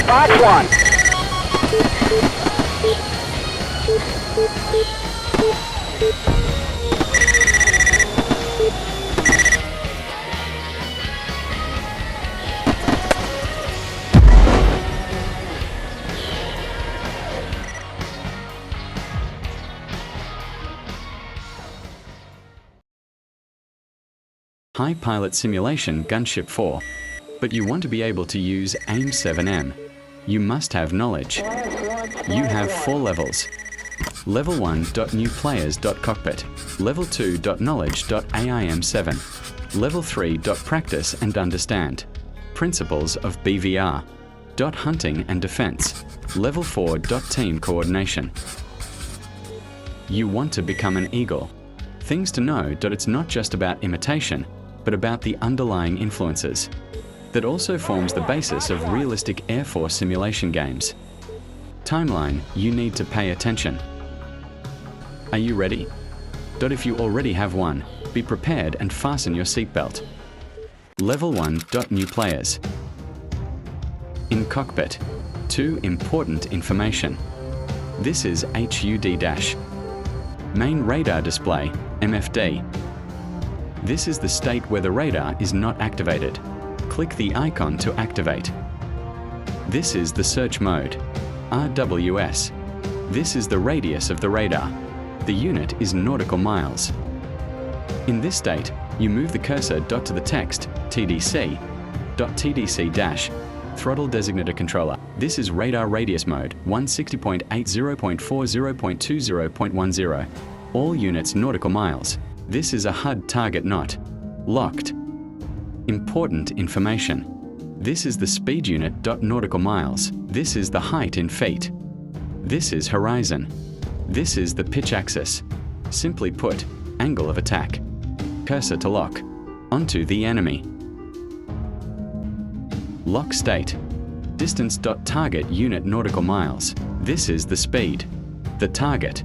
Box one. High Pilot Simulation Gunship 4. But you want to be able to use AIM 7M. You must have knowledge. You have 4 levels. Level 1.newplayers.cockpit. Level 2.knowledge.AIM7. Level 3.practice and understand. Principles of BvR. Hunting and defense. Level 4.team coordination. You want to become an eagle. Things to know. It's not just about imitation, but about the underlying influences. That also forms the basis of realistic Air Force simulation games. Timeline, you need to pay attention. Are you ready? If you already have one, be prepared and fasten your seatbelt. Level 1. New players. In cockpit, 2 important information. This is HUD-. Main radar display, MFD. This is the state where the radar is not activated. Click the icon to activate. This is the search mode, RWS. This is the radius of the radar. The unit is nautical miles. In this state, you move the cursor to the text, TDC, .TDC-, throttle designator controller. This is radar radius mode, 160.80.40.20.10. All units nautical miles. This is a HUD target not locked. Important information. This is the speed unit. Nautical miles. This is the height in feet. This is horizon. This is the pitch axis. Simply put, angle of attack. Cursor to lock. Onto the enemy. Lock state. Distance. Target unit nautical miles. This is the speed. The target.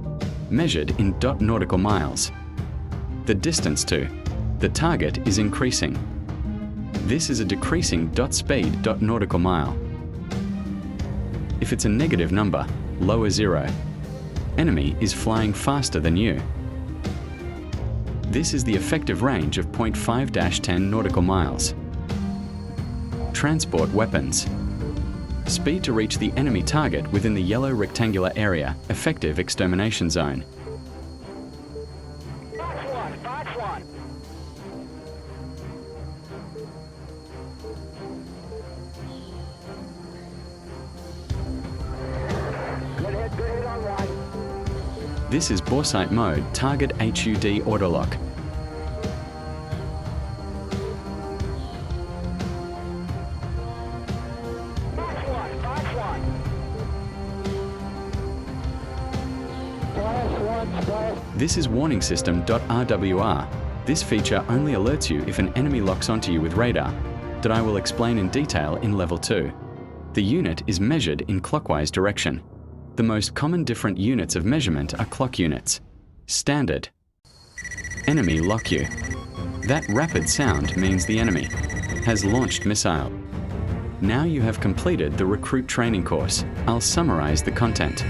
Measured in nautical miles. The distance to the target is increasing. This is a decreasing speed. Nautical mile. If it's a negative number, lower 0. Enemy is flying faster than you. This is the effective range of 0.5-10 nautical miles. Transport weapons. Speed to reach the enemy target within the yellow rectangular area, effective extermination zone. This is boresight mode, target HUD autolock. This is warning system. RWR. This feature only alerts you if an enemy locks onto you with radar, that I will explain in detail in level 2. The unit is measured in clockwise direction. The most common different units of measurement are clock units. Standard. Enemy lock you. That rapid sound means the enemy has launched missile. Now you have completed the recruit training course. I'll summarize the content.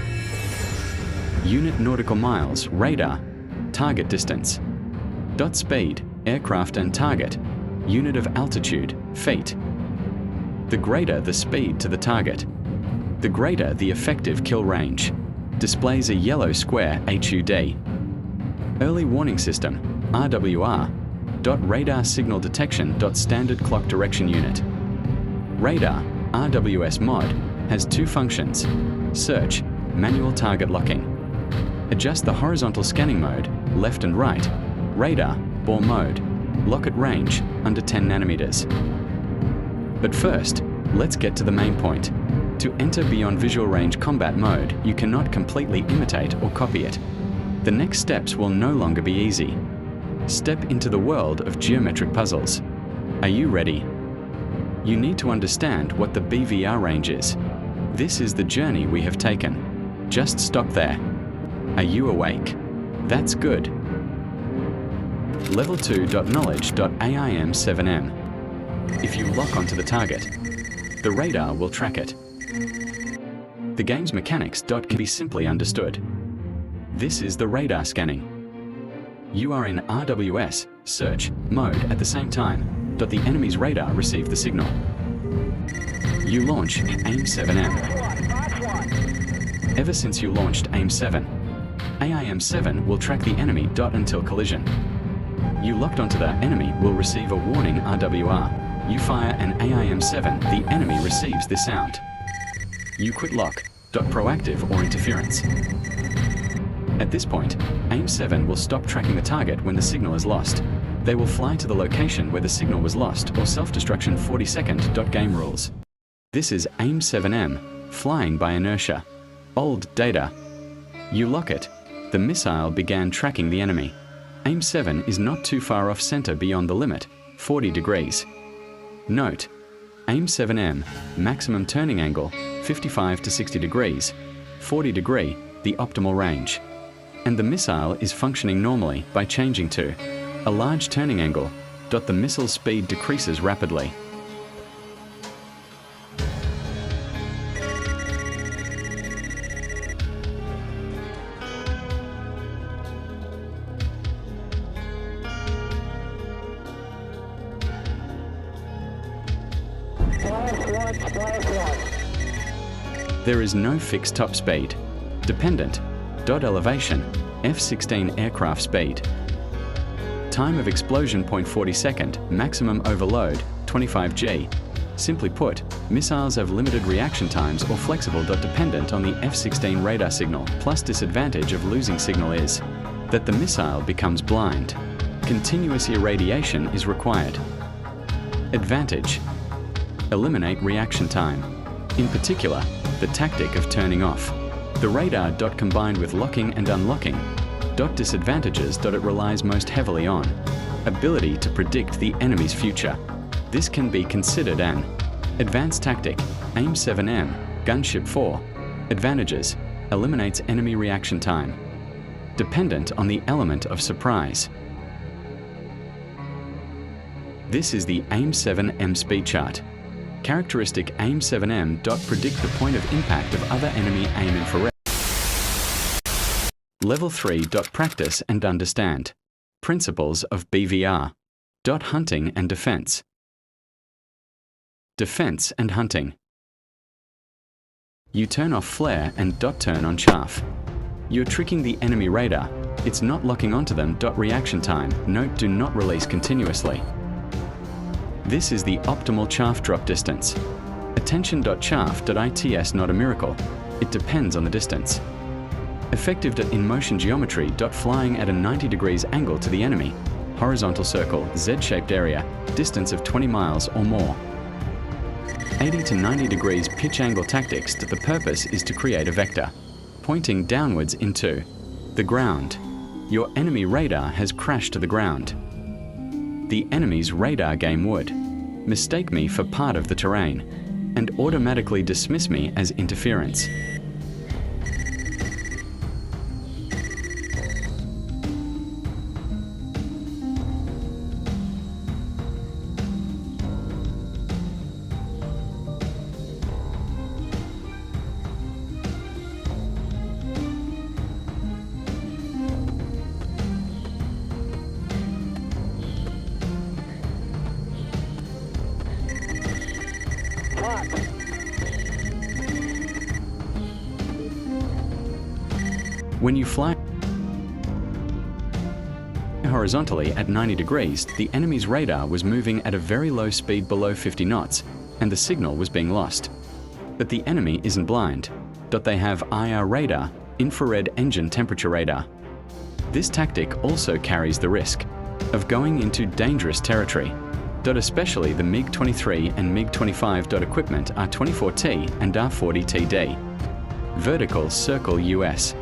Unit nautical miles, radar, target distance. Speed, aircraft and target. Unit of altitude, feet. The greater the speed to the target, the greater the effective kill range. Displays a yellow square HUD. Early warning system, RWR. Radar signal detection. Standard clock direction unit. Radar, RWS mod, has 2 functions. Search, manual target locking. Adjust the horizontal scanning mode, left and right. Radar, bore mode. Lock at range, under 10 nanometers. But first, let's get to the main point. To enter beyond visual range combat mode, you cannot completely imitate or copy it. The next steps will no longer be easy. Step into the world of geometric puzzles. Are you ready? You need to understand what the BvR range is. This is the journey we have taken. Just stop there. Are you awake? That's good. Level 2.knowledge.aim7m. If you lock onto the target, the radar will track it. The game's mechanics can be simply understood. This is the radar scanning. You are in RWS, search, mode at the same time. The enemy's radar received the signal. You launch AIM-7M. Ever since you launched AIM-7, AIM-7 will track the enemy until collision. You locked onto the enemy will receive a warning RWR. You fire an AIM-7, the enemy receives this sound. You quit lock, proactive or interference. At this point, AIM-7 will stop tracking the target when the signal is lost. They will fly to the location where the signal was lost or self-destruction 40-second. Game rules. This is AIM-7M, flying by inertia. Old data. You lock it. The missile began tracking the enemy. AIM-7 is not too far off center beyond the limit, 40 degrees. Note, AIM-7M, maximum turning angle, 55 to 60 degrees, 40 degree, the optimal range. And the missile is functioning normally by changing to a large turning angle. The missile speed decreases rapidly. There is no fixed top speed. Dependent. Elevation. F-16 aircraft speed. Time of explosion 0.40 second, maximum overload 25 G. Simply put, missiles have limited reaction times or flexible. Dependent on the F-16 radar signal, plus disadvantage of losing signal is that the missile becomes blind. Continuous irradiation is required. Advantage. Eliminate reaction time. In particular, the tactic of turning off. The radar. Combined with locking and unlocking. Disadvantages. It relies most heavily on ability to predict the enemy's future. This can be considered an advanced tactic. AIM-7M, GUNSHIP 4. Advantages. Eliminates enemy reaction time. Dependent on the element of surprise. This is the AIM-7M speed chart. Characteristic AIM-7M. Predict the point of impact of other enemy AIM infrared. Level 3. Practice and understand. Principles of BvR. Hunting and defense. Defense and hunting. You turn off flare and turn on chaff. You're tricking the enemy radar. It's not locking onto them. Reaction time. Note: do not release continuously. This is the optimal chaff drop distance. Attention. Chaff. Its not a miracle. It depends on the distance. Effective. In motion geometry. Flying at a 90 degrees angle to the enemy. Horizontal circle, Z-shaped area, distance of 20 miles or more. 80 to 90 degrees pitch angle tactics. The purpose is to create a vector, pointing downwards into the ground. Your enemy radar has crashed to the ground. The enemy's radar game would mistake me for part of the terrain and automatically dismiss me as interference. When you fly horizontally at 90 degrees, the enemy's radar was moving at a very low speed below 50 knots, and the signal was being lost. But the enemy isn't blind. They have IR radar, infrared engine temperature radar. This tactic also carries the risk of going into dangerous territory. Especially the MiG-23 and MiG-25. Equipment are 24T and R40TD. Vertical circle US.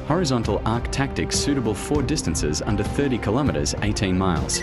Horizontal arc tactics suitable for distances under 30 kilometers, 18 miles.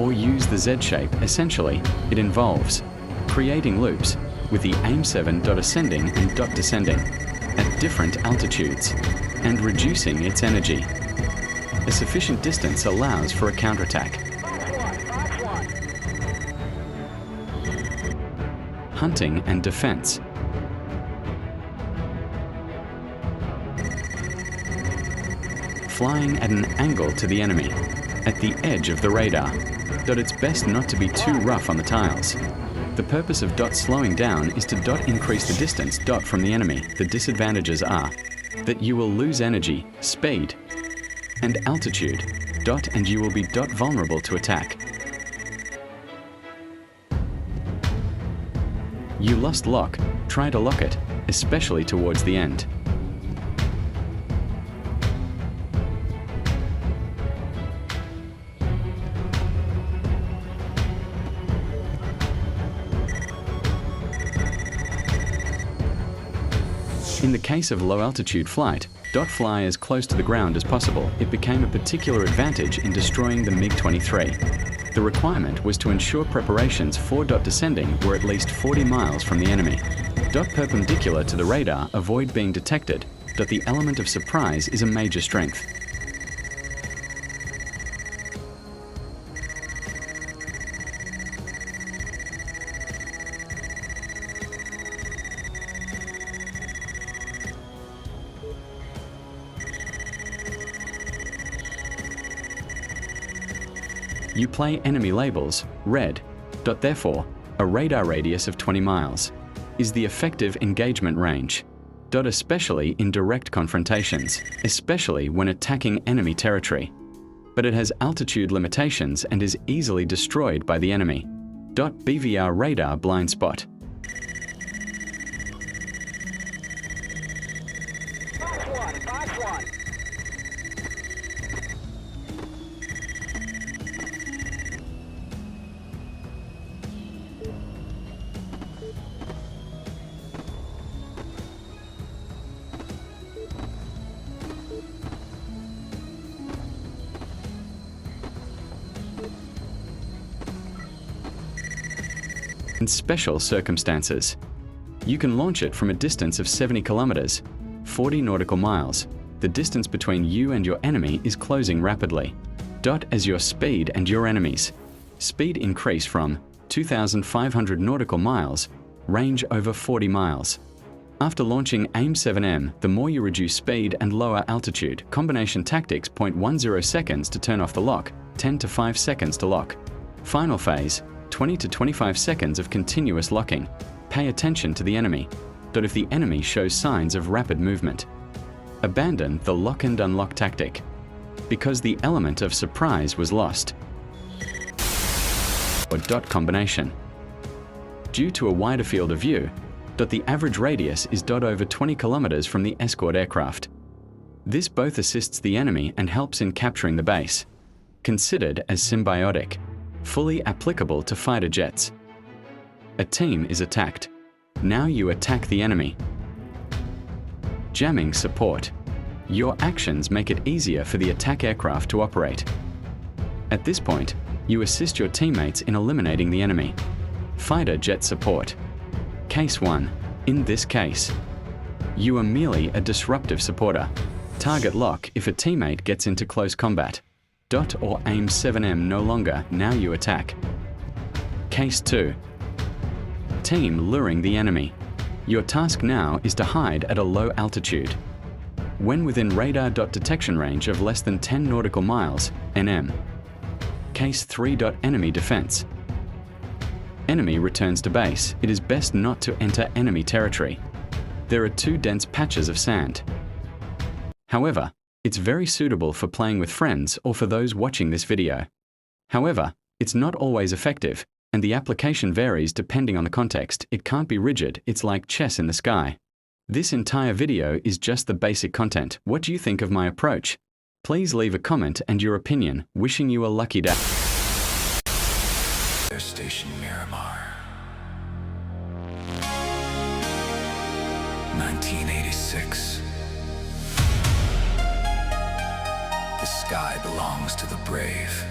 or use the Z shape. Essentially, it involves creating loops with the AIM-7 dot ascending and dot descending at different altitudes and reducing its energy. A sufficient distance allows for a counterattack. Hunting and defense. Flying at an angle to the enemy, at the edge of the radar. It's best not to be too rough on the tiles. The purpose of slowing down is to increase the distance from the enemy. The disadvantages are that you will lose energy, speed, and altitude, and you will be vulnerable to attack. You lost lock. Try to lock it, especially towards the end. In the case of low-altitude flight, fly as close to the ground as possible. It became a particular advantage in destroying the MiG-23. The requirement was to ensure preparations for descending were at least 40 miles from the enemy. Perpendicular to the radar, avoid being detected. The element of surprise is a major strength. You play enemy labels, red. Therefore, a radar radius of 20 miles is the effective engagement range. Especially in direct confrontations, especially when attacking enemy territory. But it has altitude limitations and is easily destroyed by the enemy. BvR radar blind spot. In special circumstances, you can launch it from a distance of 70 kilometers, 40 nautical miles. The distance between you and your enemy is closing rapidly. As your speed and your enemy's speed increase from 2,500 nautical miles, range over 40 miles. After launching AIM-7M, the more you reduce speed and lower altitude. Combination tactics: 0.10 seconds to turn off the lock, 10 to 5 seconds to lock. Final phase: 20 to 25 seconds of continuous locking. Pay attention to the enemy. If the enemy shows signs of rapid movement, abandon the lock and unlock tactic, because the element of surprise was lost. Or combination. Due to a wider field of view, the average radius is over 20 kilometers from the escort aircraft. This both assists the enemy and helps in capturing the base. Considered as symbiotic. Fully applicable to fighter jets. A team is attacked. Now you attack the enemy. Jamming support. Your actions make it easier for the attack aircraft to operate. At this point, you assist your teammates in eliminating the enemy. Fighter jet support. Case 1. In this case, you are merely a disruptive supporter. Target lock if a teammate gets into close combat. Or AIM-7M no longer, now you attack. Case 2. Team luring the enemy. Your task now is to hide at a low altitude. When within radar detection range of less than 10 nautical miles, NM. Case 3. Enemy defense. Enemy returns to base. It is best not to enter enemy territory. There are 2 dense patches of sand. However, it's very suitable for playing with friends or for those watching this video. However, it's not always effective, and the application varies depending on the context. It can't be rigid, it's like chess in the sky. This entire video is just the basic content. What do you think of my approach? Please leave a comment and your opinion. Wishing you a lucky day. Air Station Miramar. 1986. The sky belongs to the brave.